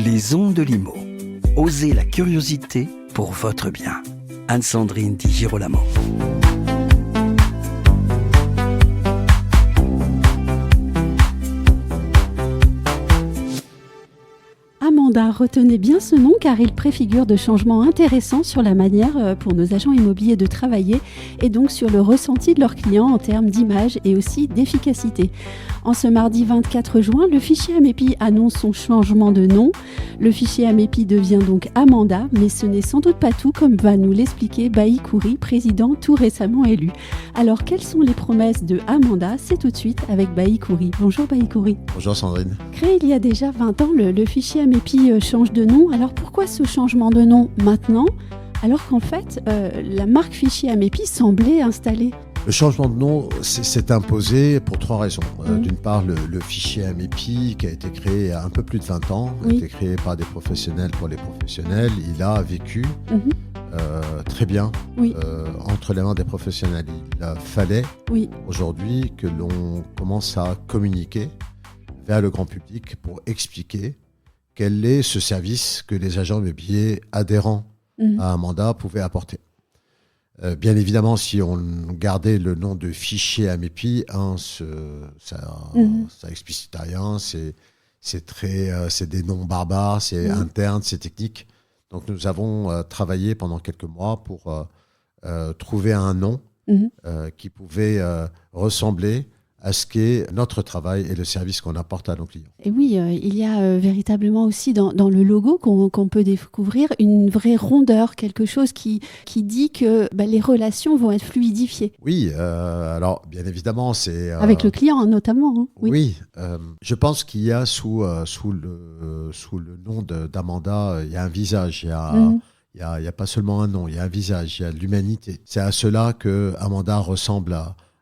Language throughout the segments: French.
Les ondes de Limo. Osez la curiosité pour votre bien. Anne-Sandrine Di Girolamo. Amanda, retenez bien ce nom car il préfigure de changements intéressants sur la manière pour nos agents immobiliers de travailler et donc sur le ressenti de leurs clients en termes d'image et aussi d'efficacité. En ce mardi 24 juin, le fichier Amepi annonce son changement de nom. Le fichier Amepi devient donc Amanda, mais ce n'est sans doute pas tout, comme va nous l'expliquer Bailly Khoury, président tout récemment élu. Alors, quelles sont les promesses de Amanda ? C'est tout de suite avec Bailly Khoury. Bonjour Bailly Khoury. Bonjour Sandrine. Créé il y a déjà 20 ans, le fichier Amepi change de nom. Alors pourquoi ce changement de nom maintenant ? Alors qu'en fait, la marque fichier Amepi semblait installée. Le changement de nom s'est imposé pour trois raisons. D'une part, le fichier Amepi, qui a été créé il y a un peu plus de 20 ans, a été créé par des professionnels pour les professionnels. Il a vécu très bien entre les mains des professionnels. Il fallait aujourd'hui que l'on commence à communiquer vers le grand public pour expliquer quel est ce service que les agents immobiliers adhérents à Amanda pouvaient apporter. Bien évidemment, si on gardait le nom de fichier Amepi, ça explicite rien, c'est des noms barbares, c'est interne, c'est technique. Donc nous avons travaillé pendant quelques mois pour trouver un nom qui pouvait ressembler à ce qu'est notre travail et le service qu'on apporte à nos clients. Et oui, il y a véritablement aussi dans le logo qu'on peut découvrir une vraie rondeur, quelque chose qui dit que les relations vont être fluidifiées. Oui, alors bien évidemment, c'est... Avec le client notamment. Hein. Oui, je pense qu'il y a sous le nom d'Amanda, il y a un visage, il y a pas seulement un nom, il y a un visage, il y a l'humanité. C'est à cela que Amanda ressemble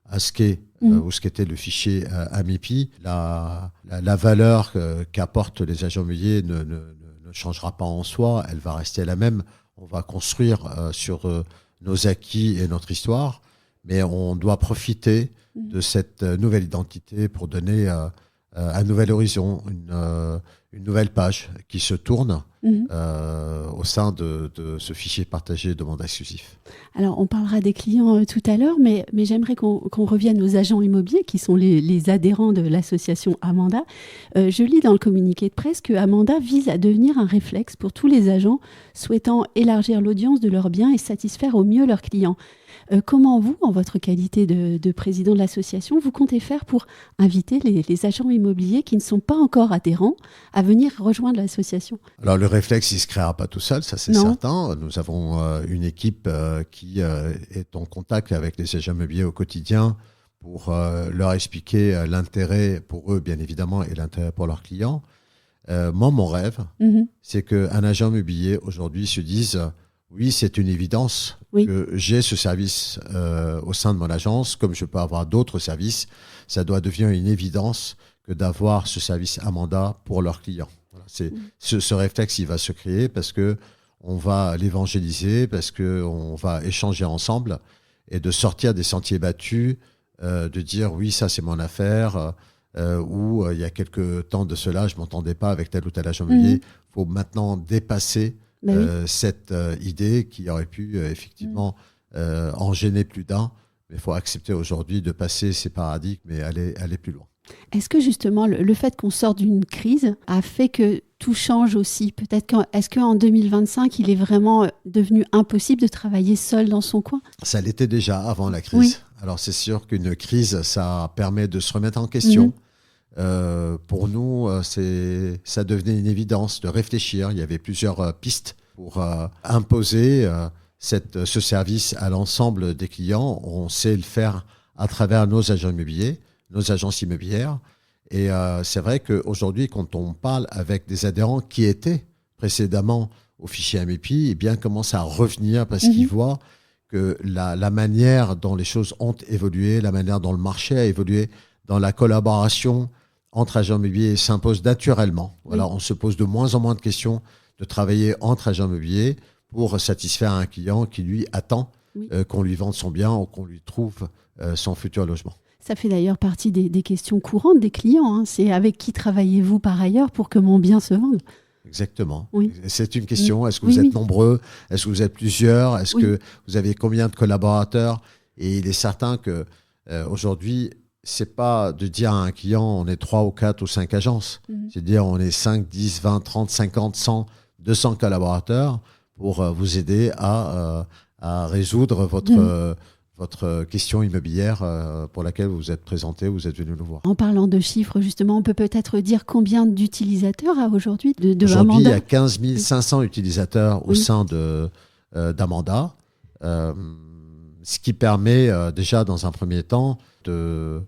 à ce qu'est ou ce qu'était le fichier Amepi. La valeur qu'apportent les agents immobiliers ne changera pas en soi, elle va rester la même. On va construire sur nos acquis et notre histoire, mais on doit profiter de cette nouvelle identité pour donner un nouvel horizon, une nouvelle page qui se tourne au sein de ce fichier partagé de mandat exclusif. Alors, on parlera des clients tout à l'heure, mais j'aimerais qu'on revienne aux agents immobiliers qui sont les adhérents de l'association Amanda. Je lis dans le communiqué de presse que Amanda vise à devenir un réflexe pour tous les agents souhaitant élargir l'audience de leurs biens et satisfaire au mieux leurs clients. Comment vous, en votre qualité de président de l'association, vous comptez faire pour inviter les agents immobiliers qui ne sont pas encore adhérents à venir rejoindre l'association ? Alors, le réflexe, il ne se créera pas tout seul, ça c'est certain. Nous avons une équipe qui est en contact avec les agents immobiliers au quotidien pour leur expliquer l'intérêt pour eux, bien évidemment, et l'intérêt pour leurs clients. Moi, mon rêve, c'est qu'un agent immobilier aujourd'hui se dise... Oui, c'est une évidence que j'ai ce service au sein de mon agence, comme je peux avoir d'autres services. Ça doit devenir une évidence que d'avoir ce service Amanda pour leurs clients. Voilà, ce réflexe, il va se créer parce qu'on va l'évangéliser, parce qu'on va échanger ensemble et de sortir des sentiers battus, de dire oui, ça c'est mon affaire, ou il y a quelques temps de cela, je ne m'entendais pas avec tel ou tel agent immobilier. Il faut maintenant dépasser cette idée qui aurait pu effectivement en gêner plus d'un. Mais il faut accepter aujourd'hui de passer ces paradigmes et aller plus loin. Est-ce que justement le fait qu'on sorte d'une crise a fait que tout change aussi ? Est-ce qu'en 2025, il est vraiment devenu impossible de travailler seul dans son coin ? Ça l'était déjà avant la crise. Alors c'est sûr qu'une crise, ça permet de se remettre en question. Pour nous, ça devenait une évidence de réfléchir. Il y avait plusieurs pistes pour imposer ce service à l'ensemble des clients. On sait le faire à travers nos agents immobiliers, nos agences immobilières. Et c'est vrai qu'aujourd'hui, quand on parle avec des adhérents qui étaient précédemment au fichier Amepi, eh bien, commencent à revenir parce qu'ils voient que la manière dont les choses ont évolué, la manière dont le marché a évolué, dans la collaboration entre agents immobiliers s'impose naturellement. Voilà, on se pose de moins en moins de questions de travailler entre agents immobiliers pour satisfaire un client qui, lui, attend qu'on lui vende son bien ou qu'on lui trouve son futur logement. Ça fait d'ailleurs partie des questions courantes des clients. Hein. C'est avec qui travaillez-vous par ailleurs pour que mon bien se vende ? Exactement. Oui. C'est une question. Est-ce que Oui, vous oui. êtes nombreux? Est-ce que vous êtes plusieurs? Est-ce Oui. que vous avez combien de collaborateurs? Et il est certain que aujourd'hui, c'est pas de dire à un client on est 3 ou 4 ou 5 agences. C'est de dire on est 5, 10, 20, 30, 50, 100, 200 collaborateurs pour vous aider à résoudre votre question immobilière pour laquelle vous êtes présenté, vous êtes venu nous voir. En parlant de chiffres, justement, on peut peut-être dire combien d'utilisateurs a aujourd'hui de Aujourd'hui, il y Amanda? a 15 500 utilisateurs au sein d'Amanda, ce qui permet déjà dans un premier temps de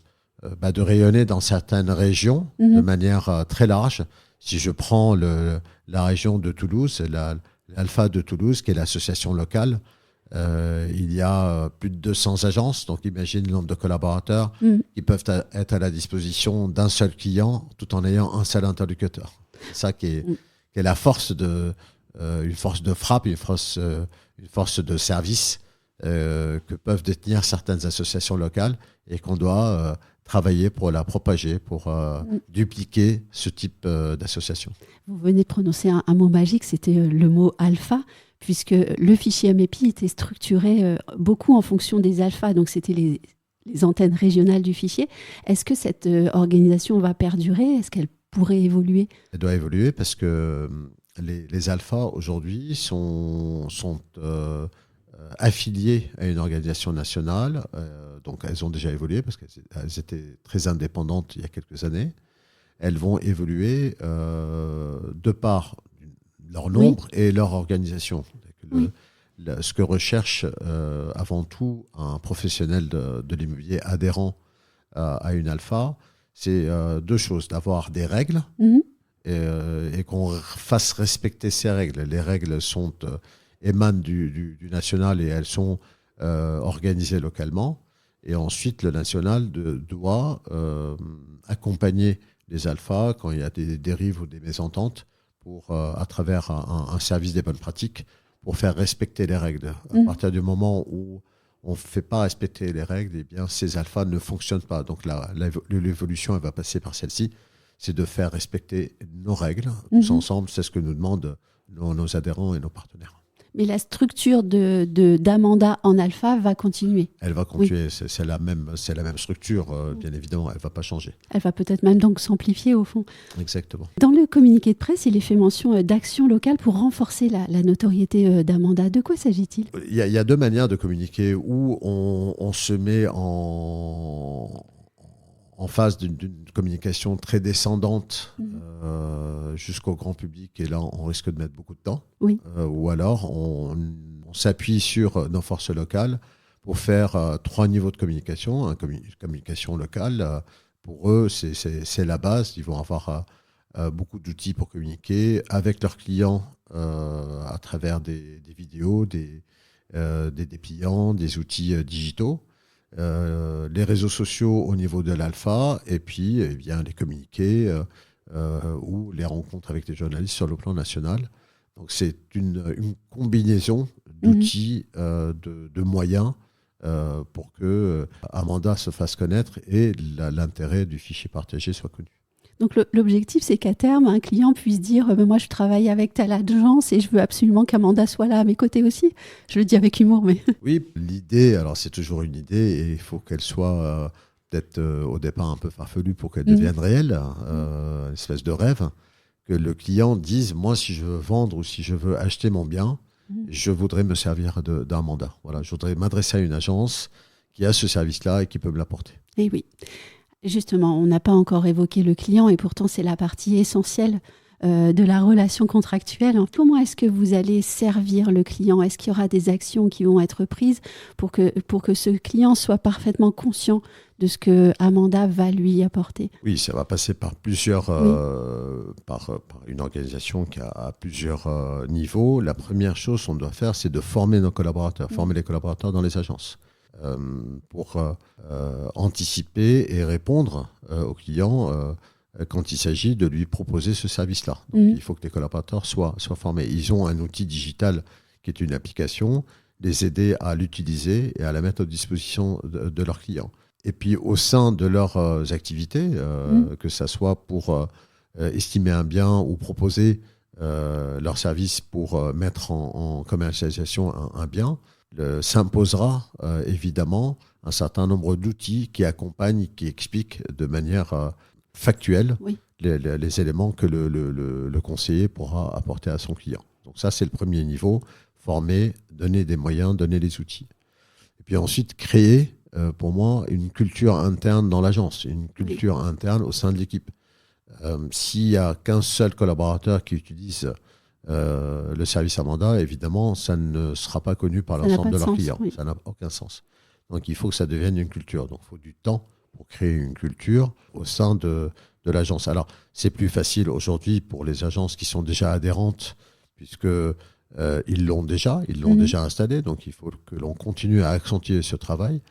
rayonner dans certaines régions de manière très large. Si je prends la région de Toulouse, l'Alpha de Toulouse, qui est l'association locale, il y a plus de 200 agences, donc imagine le nombre de collaborateurs qui peuvent être à la disposition d'un seul client tout en ayant un seul interlocuteur. C'est ça qui est la force une force de frappe, une force de service que peuvent détenir certaines associations locales et qu'on doit travailler pour la propager, pour dupliquer ce type d'association. Vous venez de prononcer un mot magique, c'était le mot alpha, puisque le fichier MEPI était structuré beaucoup en fonction des alphas, donc c'était les antennes régionales du fichier. Est-ce que cette organisation va perdurer? Est-ce qu'elle pourrait évoluer? Elle doit évoluer parce que les alphas aujourd'hui sont affiliées à une organisation nationale, donc elles ont déjà évolué parce qu'elles étaient très indépendantes il y a quelques années. Elles vont évoluer de par leur nombre et leur organisation. Ce que recherche avant tout un professionnel de l'immobilier adhérent à une alpha, c'est deux choses: d'avoir des règles et qu'on fasse respecter ces règles. Les règles émanent du national et elles sont organisées localement. Et ensuite, le national doit accompagner les alphas quand il y a des dérives ou des mésententes à travers un service des bonnes pratiques pour faire respecter les règles. À partir du moment où on ne fait pas respecter les règles, eh bien, ces alphas ne fonctionnent pas. Donc l'évolution, elle va passer par celle-ci. C'est de faire respecter nos règles. Tous ensemble, c'est ce que nous demandent nos adhérents et nos partenaires. Mais la structure d'Amanda en alpha va continuer. Elle va continuer, c'est la même structure, bien évidemment, elle ne va pas changer. Elle va peut-être même donc s'amplifier au fond. Exactement. Dans le communiqué de presse, il est fait mention d'actions locales pour renforcer la notoriété d'Amanda. De quoi s'agit-il? Il y a deux manières de communiquer, où on se met en face d'une communication très descendante jusqu'au grand public, et là on risque de mettre beaucoup de temps. Ou alors on s'appuie sur nos forces locales pour faire 3 niveaux de communication. Une communication locale, pour eux c'est la base. Ils vont avoir beaucoup d'outils pour communiquer avec leurs clients à travers des vidéos, des dépliants, des outils digitaux. Les réseaux sociaux au niveau de l'alpha, et puis les communiqués ou les rencontres avec les journalistes sur le plan national. Donc c'est une combinaison d'outils, de moyens pour que Amanda se fasse connaître et l'intérêt du fichier partagé soit connu. Donc l'objectif, c'est qu'à terme, un client puisse dire moi je travaille avec telle agence et je veux absolument qu'Amanda soit là à mes côtés aussi. Je le dis avec humour, mais... Oui, l'idée, alors c'est toujours une idée et il faut qu'elle soit peut-être au départ un peu farfelue pour qu'elle devienne réelle, une espèce de rêve, que le client dise moi si je veux vendre ou si je veux acheter mon bien, je voudrais me servir d'un mandat. Voilà, je voudrais m'adresser à une agence qui a ce service-là et qui peut me l'apporter. Et oui. Justement, on n'a pas encore évoqué le client et pourtant c'est la partie essentielle de la relation contractuelle. Comment est-ce que vous allez servir le client? Est-ce qu'il y aura des actions qui vont être prises pour que ce client soit parfaitement conscient de ce que Amanda va lui apporter? Oui, ça va passer par par une organisation qui a plusieurs niveaux. La première chose qu'on doit faire, c'est de former nos collaborateurs, former les collaborateurs dans les agences. Pour anticiper et répondre aux clients quand il s'agit de lui proposer ce service-là. Donc, il faut que les collaborateurs soient formés. Ils ont un outil digital qui est une application, les aider à l'utiliser et à la mettre à disposition de leurs clients. Et puis, au sein de leurs activités, que ça soit pour estimer un bien ou proposer leur service pour mettre en commercialisation un bien, s'imposera évidemment un certain nombre d'outils qui accompagnent, qui expliquent de manière factuelle les éléments que le conseiller pourra apporter à son client. Donc ça, c'est le premier niveau, former, donner des moyens, donner les outils. Et puis ensuite, créer, pour moi, une culture interne dans l'agence, une culture interne au sein de l'équipe. S'il n'y a qu'un seul collaborateur qui utilise le service Amanda, évidemment, ça ne sera pas connu par l'ensemble de leurs clients. Oui. Ça n'a aucun sens. Donc, il faut que ça devienne une culture. Donc, il faut du temps pour créer une culture au sein de l'agence. Alors, c'est plus facile aujourd'hui pour les agences qui sont déjà adhérentes, puisque ils l'ont déjà installé. Donc, il faut que l'on continue à accentuer ce travail.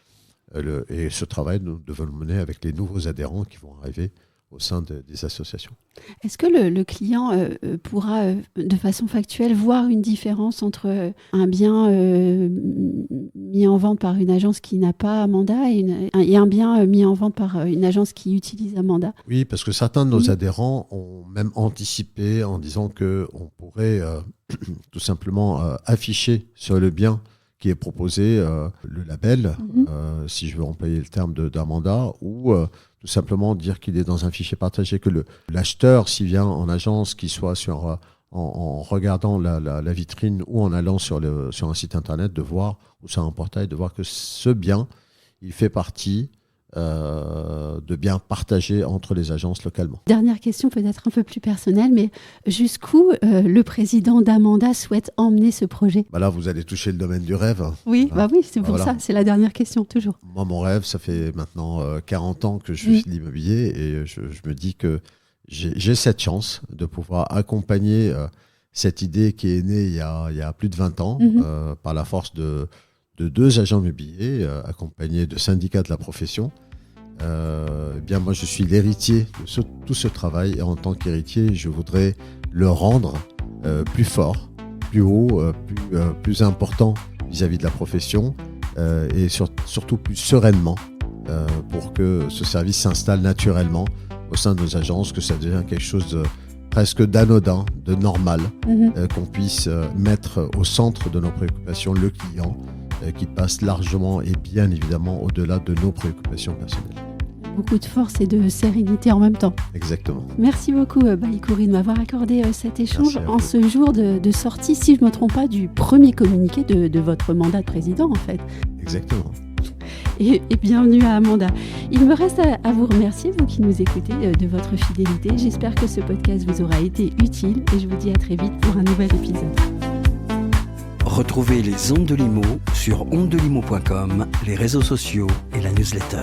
Et ce travail, nous devons le mener avec les nouveaux adhérents qui vont arriver au sein des associations. Est-ce que le client pourra, de façon factuelle, voir une différence entre un bien mis en vente par une agence qui n'a pas Amanda et un bien mis en vente par une agence qui utilise Amanda ? Oui, parce que certains de nos adhérents ont même anticipé en disant qu'on pourrait tout simplement afficher sur le bien qui est proposé le label, si je veux employer le terme d'Amanda, ou tout simplement dire qu'il est dans un fichier partagé, que l'acheteur, s'il vient en agence, qu'il soit en regardant la vitrine ou en allant sur un site internet, de voir, ou sur un portail, de voir que ce bien, il fait partie de biens partagés entre les agences localement. Dernière question, peut-être un peu plus personnelle, mais jusqu'où le président d'Amanda souhaite emmener ce projet ? Là, vous allez toucher le domaine du rêve. Oui, oui, c'est pour ça, c'est la dernière question, toujours. Moi, mon rêve, ça fait maintenant 40 ans que je fais de l'immobilier et je me dis que j'ai cette chance de pouvoir accompagner cette idée qui est née il y a plus de 20 ans par la force de 2 agents immobiliers accompagnés de syndicats de la profession. Bien moi je suis l'héritier de tout ce travail et en tant qu'héritier je voudrais le rendre plus fort, plus haut, plus important vis-à-vis de la profession et surtout plus sereinement pour que ce service s'installe naturellement au sein de nos agences, que ça devienne quelque chose de presque d'anodin, de normal, qu'on puisse mettre au centre de nos préoccupations le client, qui passe largement et bien évidemment au-delà de nos préoccupations personnelles. Beaucoup de force et de sérénité en même temps. Exactement. Merci beaucoup Baïkouri de m'avoir accordé cet échange en ce jour de sortie, si je ne me trompe pas, du premier communiqué de votre mandat de président en fait. Exactement. Et bienvenue à Amanda. Il me reste à vous remercier, vous qui nous écoutez, de votre fidélité. J'espère que ce podcast vous aura été utile et je vous dis à très vite pour un nouvel épisode. Retrouvez les Ondes de Limo sur ondedelimo.com, les réseaux sociaux et la newsletter.